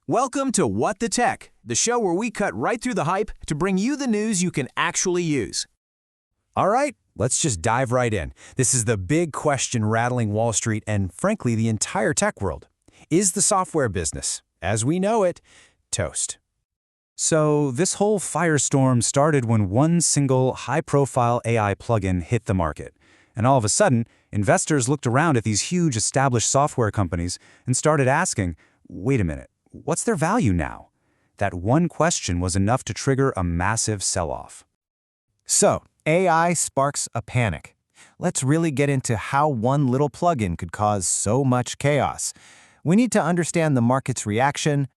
Welcome to What the Tech, the show where we cut right through the hype to bring you the news you can actually use. All right, let's just dive right in. This is the big question rattling Wall Street and, frankly, the entire tech world. Is the software business, as we know it, toast? So this whole firestorm started when one single high-profile AI plugin hit the market. And all of a sudden, investors looked around at these huge established software companies and started asking, wait a minute, what's their value now? That one question was enough to trigger a massive sell-off. So, AI sparks a panic. Let's really get into how one little plugin could cause so much chaos. We need to understand the market's reaction.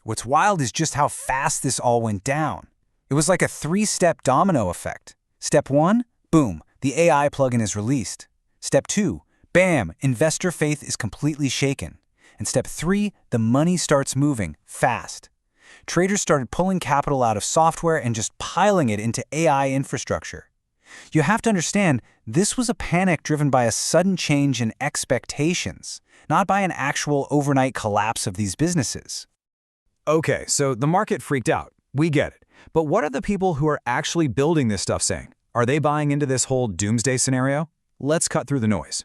What's wild is just how fast this all went down. It was like a three-step domino effect. Step 1, boom, the AI plugin is released. Step 2, bam, investor faith is completely shaken. And step 3, the money starts moving fast. Traders started pulling capital out of software and just piling it into AI infrastructure. You have to understand, this was a panic driven by a sudden change in expectations, not by an actual overnight collapse of these businesses. Okay, so the market freaked out. We get it. But what are the people who are actually building this stuff saying? Are they buying into this whole doomsday scenario? Let's cut through the noise.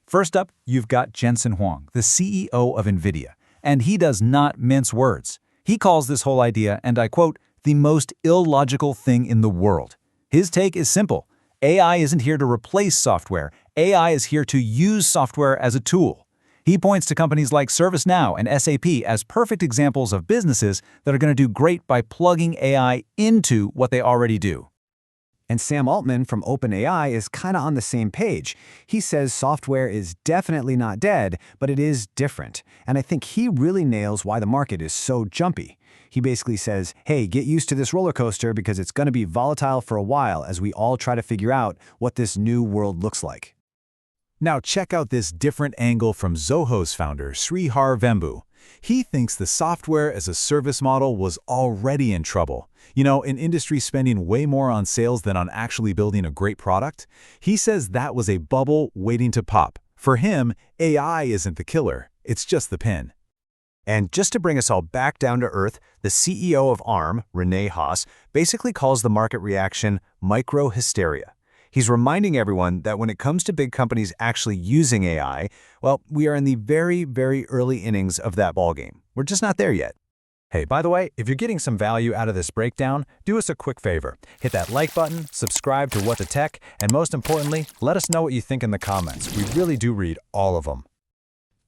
First up, you've got Jensen Huang, the CEO of NVIDIA, and he does not mince words. He calls this whole idea, and I quote, the most illogical thing in the world. His take is simple. AI isn't here to replace software. AI is here to use software as a tool. He points to companies like ServiceNow and SAP as perfect examples of businesses that are going to do great by plugging AI into what they already do. And Sam Altman from OpenAI is kind of on the same page. He says software is definitely not dead, but it is different. And I think he really nails why the market is so jumpy. He basically says, hey, get used to this roller coaster because it's going to be volatile for a while as we all try to figure out what this new world looks like. Now check out this different angle from Zoho's founder, Srihar Vembu. He thinks the software as a service model was already in trouble. You know, an industry spending way more on sales than on actually building a great product. He says that was a bubble waiting to pop. For him, AI isn't the killer, it's just the pin. And just to bring us all back down to earth, the CEO of ARM, Rene Haas, basically calls the market reaction micro-hysteria. He's reminding everyone that when it comes to big companies actually using AI, well, we are in the very, very early innings of that ballgame. We're just not there yet. Hey, by the way, if you're getting some value out of this breakdown, do us a quick favor. Hit that like button, subscribe to What the Tech, and most importantly, let us know what you think in the comments. We really do read all of them.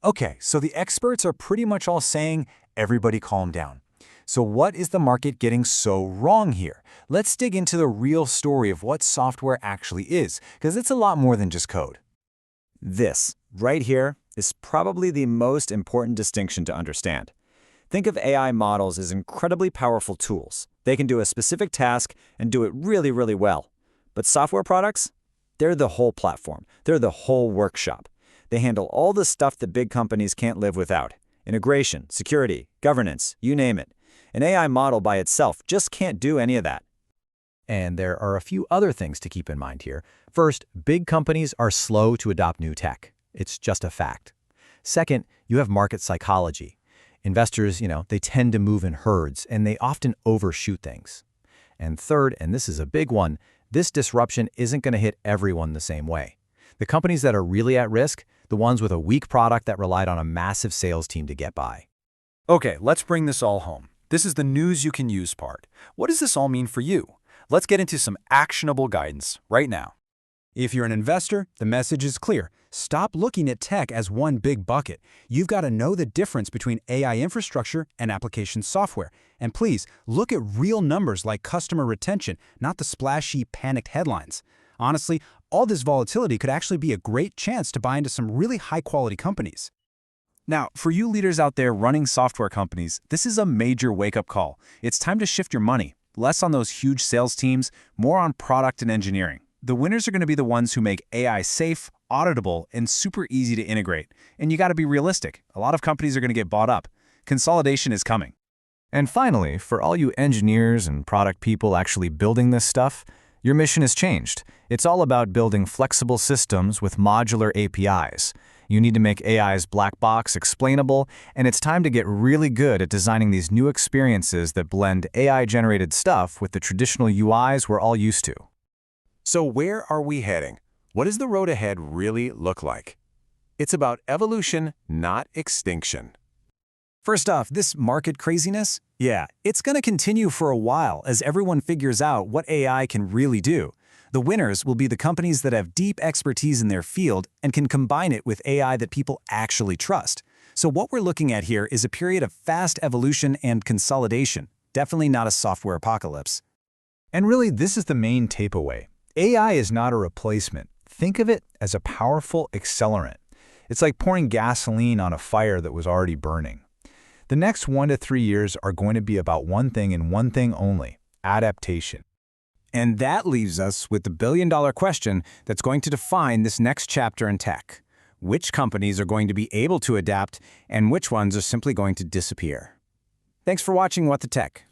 Okay, so the experts are pretty much all saying, everybody calm down. So what is the market getting so wrong here? Let's dig into the real story of what software actually is, because it's a lot more than just code. This, right here, is probably the most important distinction to understand. Think of AI models as incredibly powerful tools. They can do a specific task and do it really, really well. But software products? They're the whole platform. They're the whole workshop. They handle all the stuff that big companies can't live without. Integration, security, governance, you name it. An AI model by itself just can't do any of that. And there are a few other things to keep in mind here. First, big companies are slow to adopt new tech. It's just a fact. Second, you have market psychology. Investors, they tend to move in herds, and they often overshoot things. And third, and this is a big one, this disruption isn't going to hit everyone the same way. The companies that are really at risk, the ones with a weak product that relied on a massive sales team to get by. Okay, let's bring this all home. This is the news you can use part. What does this all mean for you? Let's get into some actionable guidance right now. If you're an investor, the message is clear. Stop looking at tech as one big bucket. You've got to know the difference between AI infrastructure and application software. And please, look at real numbers like customer retention, not the splashy, panicked headlines. Honestly, all this volatility could actually be a great chance to buy into some really high-quality companies. Now, for you leaders out there running software companies, this is a major wake-up call. It's time to shift your money, less on those huge sales teams, more on product and engineering. The winners are going to be the ones who make AI safe, auditable, and super easy to integrate. And you got to be realistic. A lot of companies are going to get bought up. Consolidation is coming. And finally, for all you engineers and product people actually building this stuff, your mission has changed. It's all about building flexible systems with modular APIs. You need to make AI's black box explainable, and it's time to get really good at designing these new experiences that blend AI-generated stuff with the traditional UIs we're all used to. So where are we heading? What does the road ahead really look like? It's about evolution, not extinction. First off, this market craziness, yeah, it's going to continue for a while as everyone figures out what AI can really do. The winners will be the companies that have deep expertise in their field and can combine it with AI that people actually trust. So what we're looking at here is a period of fast evolution and consolidation, definitely not a software apocalypse. And really, this is the main takeaway. AI is not a replacement. Think of it as a powerful accelerant. It's like pouring gasoline on a fire that was already burning. The next 1 to 3 years are going to be about one thing and one thing only: adaptation. And that leaves us with the billion-dollar question that's going to define this next chapter in tech. Which companies are going to be able to adapt, and which ones are simply going to disappear? Thanks for watching WtT.